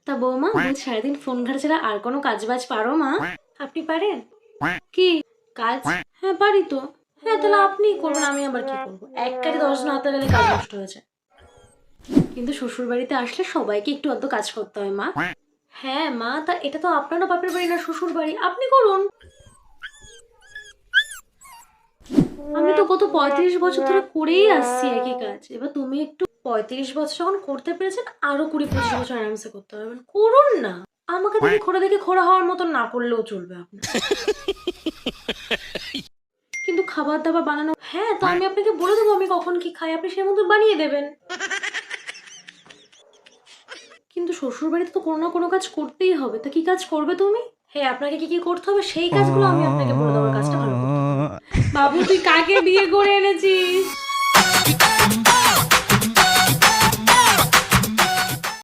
তা বৌমা, বলছি সারাদিন ফোন ঘাটা ছাড়া আর কোনো কাজ বাজ পারো মা? আপনি পারেন? কি কাজ? হ্যাঁ পারি তো। হ্যাঁ তাহলে আপনি করবেন, আমি আবার কি করবো? এক কাজে 10 জন হাতে গেলে কাজ নষ্ট হয়ে যায়। কিন্তু শ্বশুর বাড়িতে আসলে সবাইকে একটু অত কাজ করতে হয় মা। হ্যাঁ মা, তা এটা তো আপনারও বাপের বাড়ি না শ্বশুর বাড়ি, আপনি করুন। আমি তো গত 35 বছর ধরে করেই আসছি একই কাজ। এবার তুমি একটু 35 বছর যখন করতে পেরেছেন, আরো 20-25 বছর আরামসে করতে পারবেন, করুন না। আমাকে দেখে খোড়া হওয়ার মতন না করলেও চলবে আপনার। কিন্তু খাবার দাবার বানানো, হ্যাঁ তো আমি আপনাকে বলে দেবো আমি কখন কি খাই, আপনি সেই মতো বানিয়ে দেবেন। কিন্তু শ্বশুর বাড়িতে তো কোনো না কোনো কাজ করতেই হবে, তা কি কাজ করবে তুমি? হ্যাঁ আপনাকে কি কি করতে হবে সেই কাজগুলো আমি আপনাকে বলে দেবো, কাজটা ভালো করতে হবে। বাবু তুই কাকে বিয়ে করে এনেছিস?